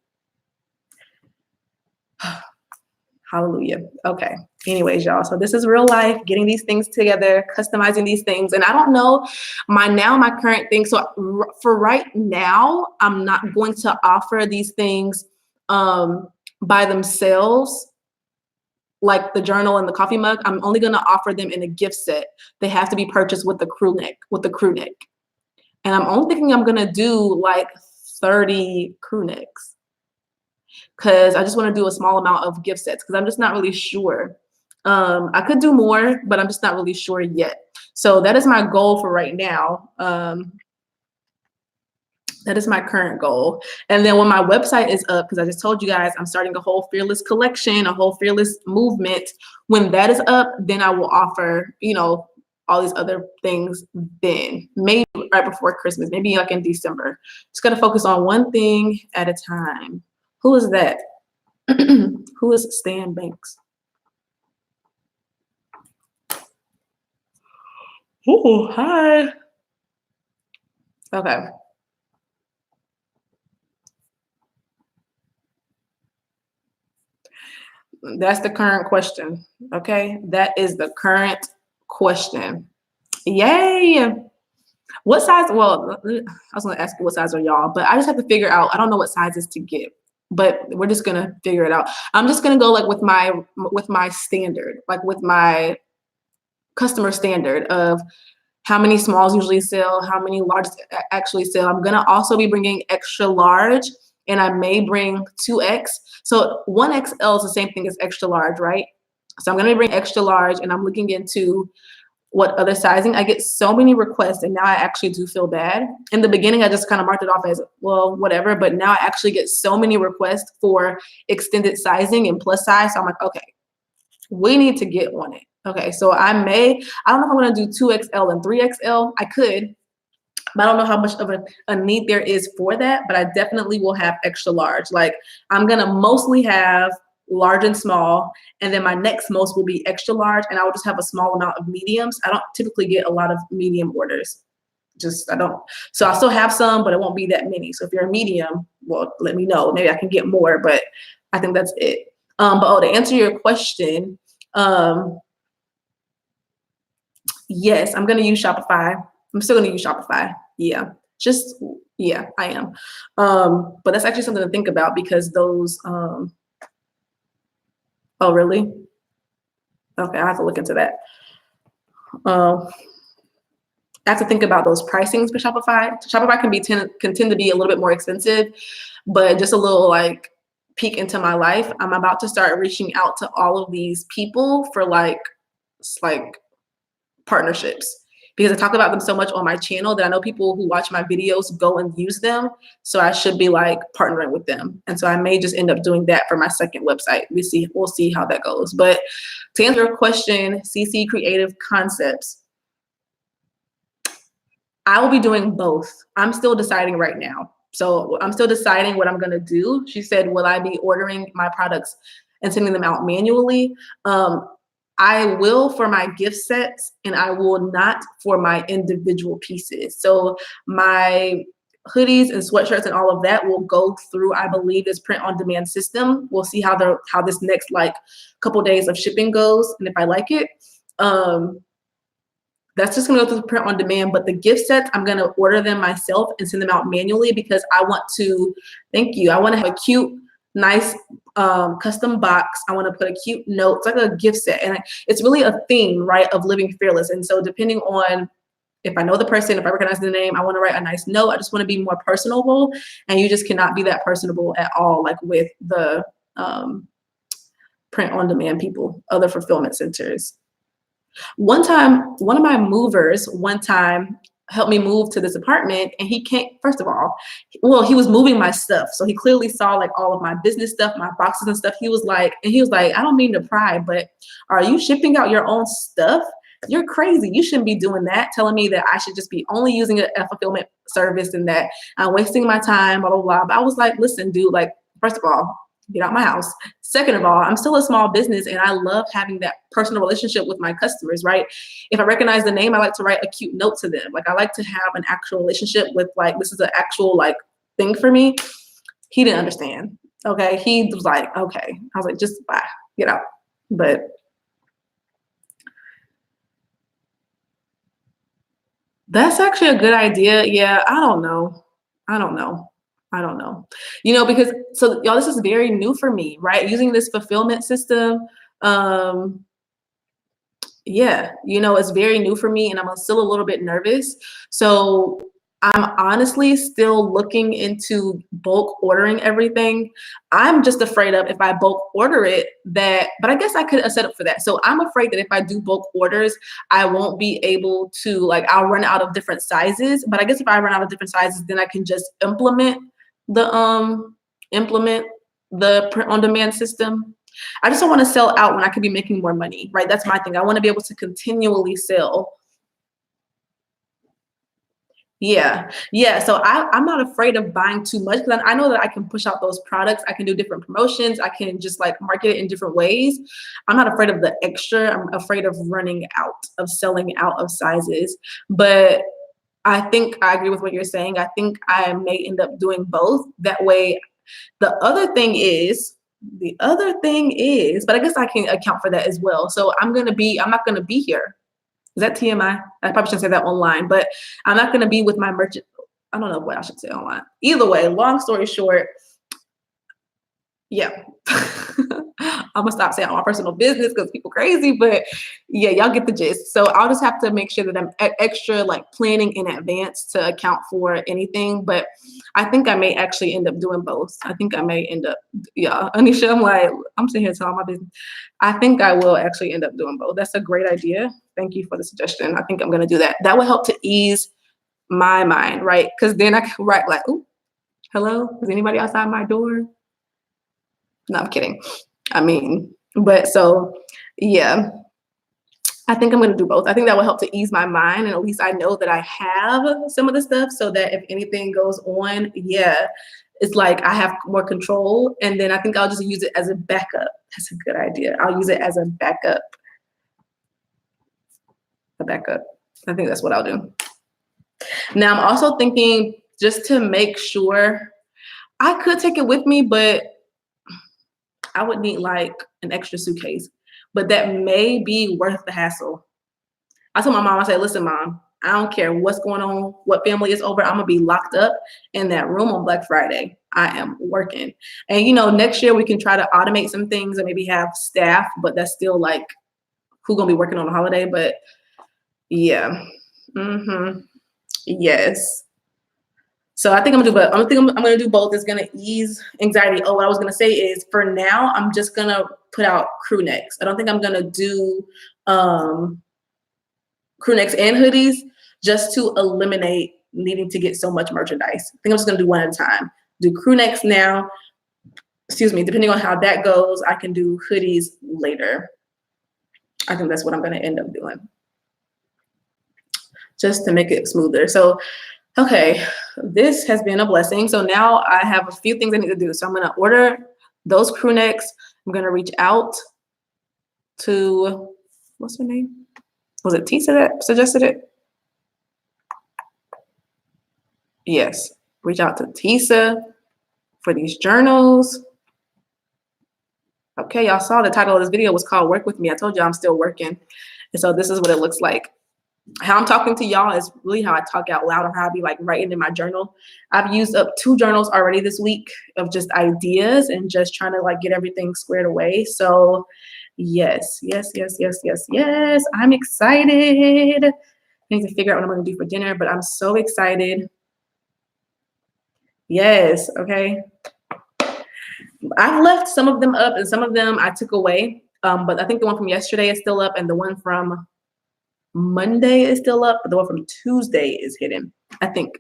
Hallelujah. Okay. Anyways, y'all. So this is real life, getting these things together, customizing these things. And I don't know my current thing. So for right now, I'm not going to offer these things by themselves, like the journal and the coffee mug. I'm only going to offer them in a gift set. They have to be purchased with the crew neck, And I'm only thinking I'm going to do like 30 crew necks because I just want to do a small amount of gift sets because I'm just not really sure. I could do more, but I'm just not really sure yet. So that is my goal for right now. That is my current goal. And then when my website is up, because I just told you guys, I'm starting a whole Fearless collection, a whole Fearless movement. When that is up, then I will offer, all these other things then. Maybe right before Christmas, maybe like in December. Just gotta focus on one thing at a time. Who is that? Who is Stan Banks? Oh, hi. Okay. That's the current question. Okay. That is the current question. Yay. What size? Well, I was going to ask you what size are y'all, but I just have to figure out. I don't know what sizes to get, but we're just going to figure it out. I'm just going to go like with my standard, like with my customer standard of how many smalls usually sell, how many larges actually sell. I'm going to also be bringing extra large, and I may bring 2X. So 1XL is the same thing as extra large, right? So I'm going to bring extra large, and I'm looking into what other sizing. I get so many requests, and now I actually do feel bad. In the beginning, I just kind of marked it off as, well, whatever. But now I actually get so many requests for extended sizing and plus size. So I'm like, okay, we need to get on it. Okay, so I don't know if I'm going to do 2XL and 3XL. I could, but I don't know how much of a need there is for that. But I definitely will have extra large. Like, I'm going to mostly have large and small, and then my next most will be extra large, and I will just have a small amount of mediums. I don't typically get a lot of medium orders. I don't. So I still have some, but it won't be that many. So if you're a medium, well, let me know. Maybe I can get more, but I think that's it. But to answer your question, yes, I'm going to use Shopify. I'm still going to use Shopify. Yeah, I am. But that's actually something to think about, because those, oh, really? Okay, I have to look into that. I have to think about those pricings for Shopify. Shopify can tend to be a little bit more expensive, but just a little like peek into my life. I'm about to start reaching out to all of these people for like partnerships, because I talk about them so much on my channel that I know people who watch my videos go and use them. So I should be like partnering with them. And so I may just end up doing that for my second website. We'll see how that goes. But to answer your question, CC Creative Concepts, I will be doing both. I'm still deciding right now. So I'm still deciding what I'm going to do. She said, will I be ordering my products and sending them out manually? I will for my gift sets, and I will not for my individual pieces. So my hoodies and sweatshirts and all of that will go through, I believe, this print on demand system. We'll see how this next like couple days of shipping goes, and if I like it, that's just gonna go through the print on demand. But the gift sets, I'm gonna order them myself and send them out manually, because I want to, thank you, I want to have a cute, nice custom box. I want to put a cute note. It's like a gift set, and it's really a theme, right, of living fearless. And so depending on if I know the person, if I recognize the name, I want to write a nice note. I just want to be more personable, and you just cannot be that personable at all, like with the print on demand people, other fulfillment centers. One time, one of my movers helped me move to this apartment, and he came, first of all, well, he was moving my stuff. So he clearly saw like all of my business stuff, my boxes and stuff. He was like, I don't mean to pry, but are you shipping out your own stuff? You're crazy. You shouldn't be doing that, telling me that I should just be only using a fulfillment service and that I'm wasting my time, blah, blah, blah. But I was like, listen, dude, like, first of all, get out my house. Second of all, I'm still a small business, and I love having that personal relationship with my customers, right? If I recognize the name, I like to write a cute note to them. Like, I like to have an actual relationship with, like, this is an actual like thing for me. He didn't understand. Okay. He was like, okay. I was like, just bye, get out. But that's actually a good idea. Yeah, I don't know. Because so y'all, this is very new for me, right? Using this fulfillment system. Yeah, it's very new for me, and I'm still a little bit nervous. So I'm honestly still looking into bulk ordering everything. I'm just afraid of if I bulk order it but I guess I could set up for that. So I'm afraid that if I do bulk orders, I won't be able to, like, I'll run out of different sizes. But I guess if I run out of different sizes, then I can just implement the print on demand system. I just don't want to sell out when I could be making more money, right? That's my thing. I want to be able to continually sell. Yeah. So I'm not afraid of buying too much, because I know that I can push out those products. I can do different promotions. I can just like market it in different ways. I'm not afraid of the extra. I'm afraid of running out, of selling out of sizes. But I think I agree with what you're saying. I think I may end up doing both. That way, the other thing is, the other thing is, but I guess I can account for that as well. So I'm not gonna be here. Is that TMI? I probably shouldn't say that online, but I'm not gonna be with my merchant. I don't know what I should say online. Either way, long story short, yeah. I'm gonna stop saying all my personal business because people crazy, but yeah, y'all get the gist. So I'll just have to make sure that I'm extra like planning in advance to account for anything. But I think I may actually end up doing both. I think I may end up, yeah. Anisha, I'm sitting here telling my business. I think I will actually end up doing both. That's a great idea. Thank you for the suggestion. I think I'm gonna do that. That will help to ease my mind, right? Because then I can write like, oh, hello, is anybody outside my door? No, I'm kidding. I mean, but so yeah, I think I'm going to do both. I think that will help to ease my mind. And at least I know that I have some of the stuff so that if anything goes on, yeah, it's like I have more control. And then I think I'll just use it as a backup. That's a good idea. I'll use it as a backup. A backup. I think that's what I'll do. Now I'm also thinking just to make sure I could take it with me, but I would need like an extra suitcase, but that may be worth the hassle. I told my mom, I said, listen, mom, I don't care what's going on, what family is over. I'm gonna be locked up in that room on Black Friday. I am working. And next year we can try to automate some things and maybe have staff, but that's still like who's gonna be working on the holiday. But yeah. Yes. So I think I'm gonna do both. It's gonna ease anxiety. Oh, what I was gonna say is for now, I'm just gonna put out crew necks. I don't think I'm gonna do crew necks and hoodies just to eliminate needing to get so much merchandise. I think I'm just gonna do one at a time. Do crew necks now. Excuse me, depending on how that goes, I can do hoodies later. I think that's what I'm gonna end up doing. Just to make it smoother. So okay, this has been a blessing. So now I have a few things I need to do. So I'm gonna order those crew necks. I'm gonna reach out to, what's her name? Was it Tisa that suggested it? Yes, reach out to Tisa for these journals. Okay, y'all saw the title of this video was called Work With Me. I told you I'm still working. And so this is what it looks like. How I'm talking to y'all is really how I talk out loud, or how I be like writing in my journal. I've used up 2 journals already this week of just ideas and just trying to like get everything squared away. So yes, I'm excited. I need to figure out what I'm going to do for dinner, but I'm so excited. Yes, okay. I've left some of them up and some of them I took away. But I think the one from yesterday is still up and the one from Monday is still up, but the one from Tuesday is hidden, I think.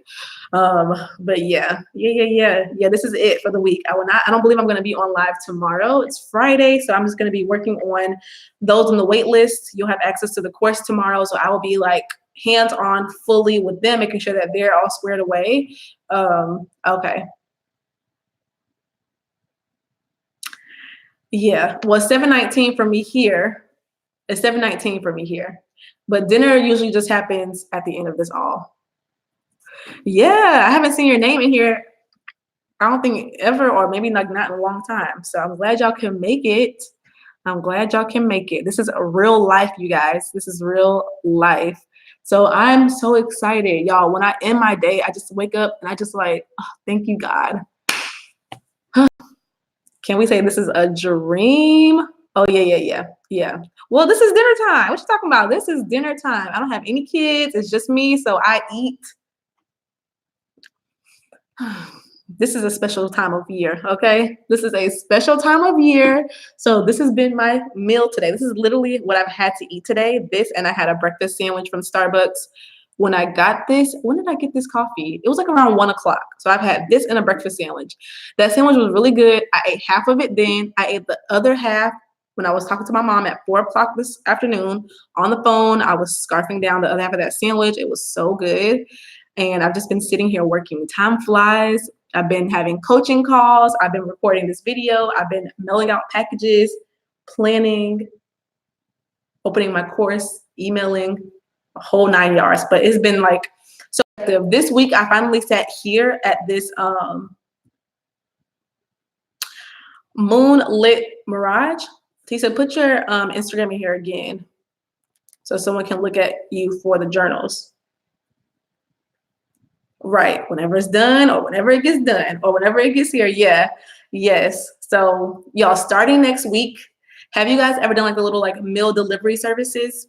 But yeah, this is it for the week. I don't believe I'm going to be on live tomorrow. It's Friday, so I'm just going to be working on those on the wait list. You'll have access to the course tomorrow, so I will be like hands-on fully with them, making sure that they're all squared away. Okay. Yeah, well, 7:19 for me here. It's 7:19 for me here. But dinner usually just happens at the end of this all. Yeah, I haven't seen your name in here, I don't think ever, or maybe like not in a long time. So I'm glad y'all can make it. I'm glad y'all can make it. This is a real life, you guys. This is real life. So I'm so excited, y'all. When I end my day, I just wake up and I just like, oh, thank you, God. Can we say this is a dream? Oh, yeah. Well, this is dinner time. What you talking about? This is dinner time. I don't have any kids. It's just me, so I eat. This is a special time of year, okay? This is a special time of year. So this has been my meal today. This is literally what I've had to eat today. This, and I had a breakfast sandwich from Starbucks. When I got this, when did I get this coffee? It was like around 1 o'clock. So I've had this and a breakfast sandwich. That sandwich was really good. I ate half of it then. I ate the other half when I was talking to my mom at 4 o'clock this afternoon on the phone. I was scarfing down the other half of that sandwich. It was so good. And I've just been sitting here working. Time flies. I've been having coaching calls. I've been recording this video. I've been mailing out packages, planning, opening my course, emailing, a whole 9 yards. But it's been like so active. This week, I finally sat here at this Moonlit Mirage. He said, put your Instagram in here again so someone can look at you for the journals. Right. Whenever it's done or whenever it gets done or whenever it gets here. Yeah. Yes. So y'all, starting next week, have you guys ever done like the little like meal delivery services?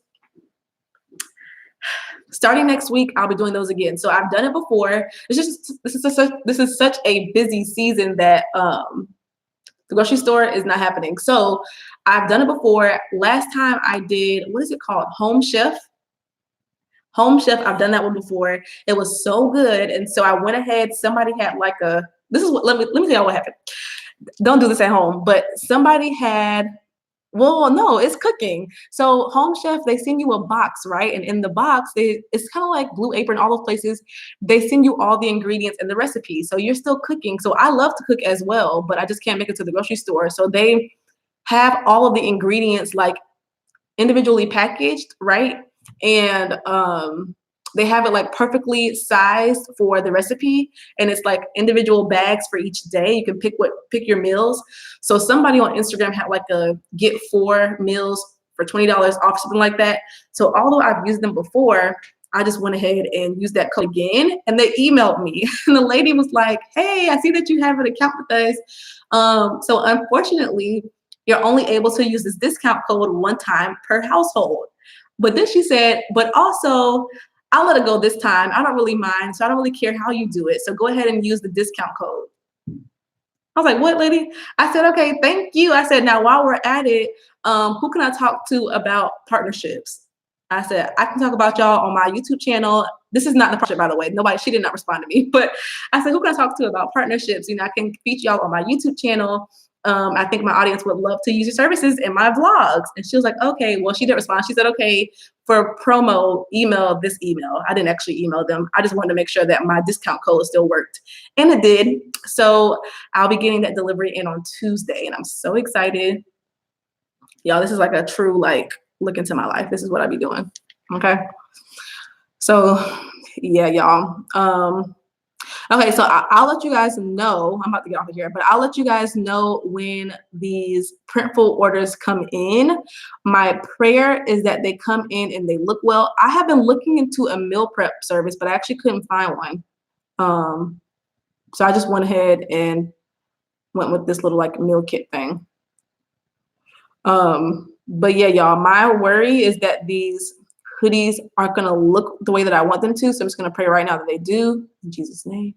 Starting next week, I'll be doing those again. So I've done it before. It's just this is such a busy season that the grocery store is not happening. So I've done it before. Last time I did, what is it called? Home Chef. Home Chef, I've done that one before. It was so good. And so I went ahead, somebody had like let me tell y'all what happened. Don't do this at home, but somebody had, well, no, it's cooking. So Home Chef, they send you a box, right? And in the box, it's kind of like Blue Apron, all those places, they send you all the ingredients and the recipes. So you're still cooking. So I love to cook as well, but I just can't make it to the grocery store. So they have all of the ingredients like individually packaged, right? And they have it like perfectly sized for the recipe, and it's like individual bags for each day. You can pick your meals. So somebody on Instagram had like a get 4 meals for $20 off, something like that. So although I've used them before, I just went ahead and used that code again, and they emailed me. And the lady was like, hey, I see that you have an account with us. So unfortunately, you're only able to use this discount code one time per household. But then she said, but also, I'll let it go this time. I don't really mind. So I don't really care how you do it. So go ahead and use the discount code. I was like, what, lady? I said, okay, thank you. I said, now while we're at it, who can I talk to about partnerships? I said, I can talk about y'all on my YouTube channel. This is not the partnership, by the way. She did not respond to me. But I said, who can I talk to about partnerships? I can feature y'all on my YouTube channel. I think my audience would love to use your services in my vlogs. And she was like, okay. Well, she didn't respond. She said, okay, for promo, email this email. I didn't actually email them. I just wanted to make sure that my discount code still worked. And it did. So I'll be getting that delivery in on Tuesday. And I'm so excited. Y'all, this is like a true, like, look into my life. This is what I be doing. Okay. So yeah, y'all. Okay, so I'll let you guys know. I'm about to get off of here, but I'll let you guys know when these Printful orders come in. My prayer is that they come in and they look well. I have been looking into a meal prep service, but I actually couldn't find one. So I just went ahead and went with this little like meal kit thing. But yeah, y'all, my worry is that these hoodies aren't gonna look the way that I want them to. So I'm just gonna pray right now that they do in Jesus' name.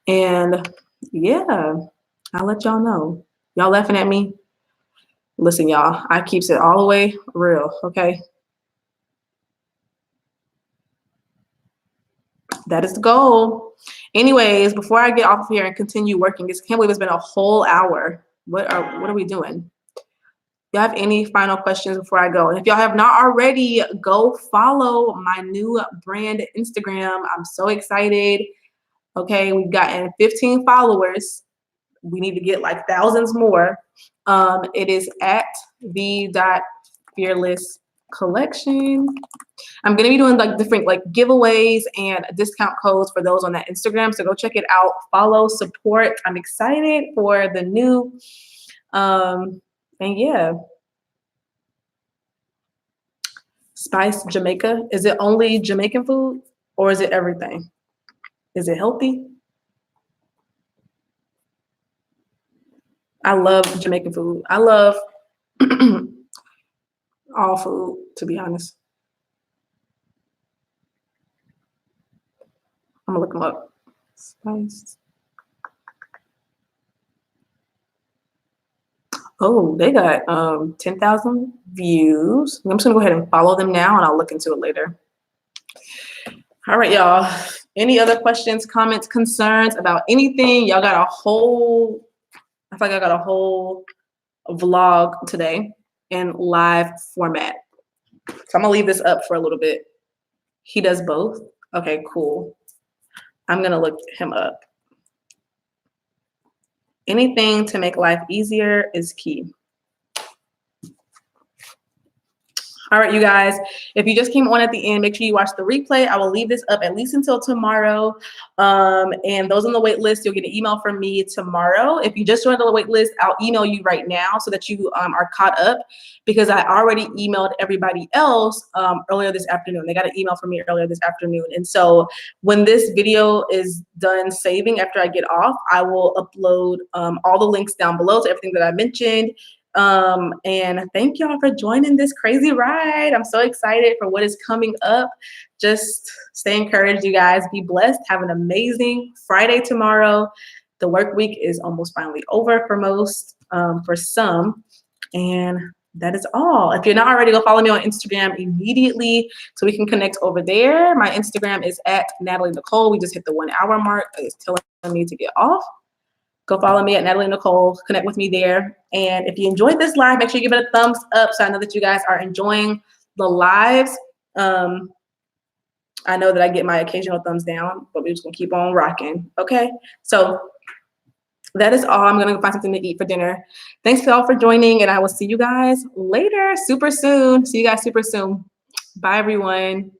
And yeah, I'll let y'all know. Y'all laughing at me? Listen, y'all, I keeps it all the way real, okay? That is the goal. Anyways, before I get off of here and continue working, I can't believe it's been a whole hour. What are we doing? Y'all have any final questions before I go? And if y'all have not already, go follow my new brand Instagram. I'm so excited. Okay, we've gotten 15 followers. We need to get like thousands more. It is at the.fearless collection. I'm gonna be doing like different like giveaways and discount codes for those on that Instagram. So go check it out. Follow, support. I'm excited for the new. And yeah. Spice Jamaica. Is it only Jamaican food or is it everything? Is it healthy? I love Jamaican food. I love all food, to be honest. I'm gonna look them up. Spice. Oh, they got 10,000 views. I'm just gonna go ahead and follow them now and I'll look into it later. All right, y'all. Any other questions, comments, concerns about anything? Y'all got a whole, I feel like I got a whole vlog today in live format. So I'm gonna leave this up for a little bit. He does both? Okay, cool. I'm gonna look him up. Anything to make life easier is key. All right, you guys, if you just came on at the end, make sure you watch the replay. I will leave this up at least until tomorrow. And those on the wait list, you'll get an email from me tomorrow. If you just joined the wait list, I'll email you right now so that you are caught up, because I already emailed everybody else earlier this afternoon. They got an email from me earlier this afternoon. And so when this video is done saving after I get off, I will upload all the links down below to everything that I mentioned. And thank y'all for joining this crazy ride. I'm so excited for what is coming up. Just stay encouraged, you guys. Be blessed. Have an amazing Friday tomorrow. The work week is almost finally over for most, for some. And that is all. If you're not already, go follow me on Instagram immediately so we can connect over there. My Instagram is at Natalie Nicole. We just hit the 1 hour mark. It's telling me to get off. Go follow me at Natalie Nicole, connect with me there. And if you enjoyed this live, make sure you give it a thumbs up so I know that you guys are enjoying the lives. I know that I get my occasional thumbs down, but we're just gonna keep on rocking, okay? So that is all. I'm gonna go find something to eat for dinner. Thanks y'all for joining, and I will see you guys later, super soon. See you guys super soon. Bye, everyone.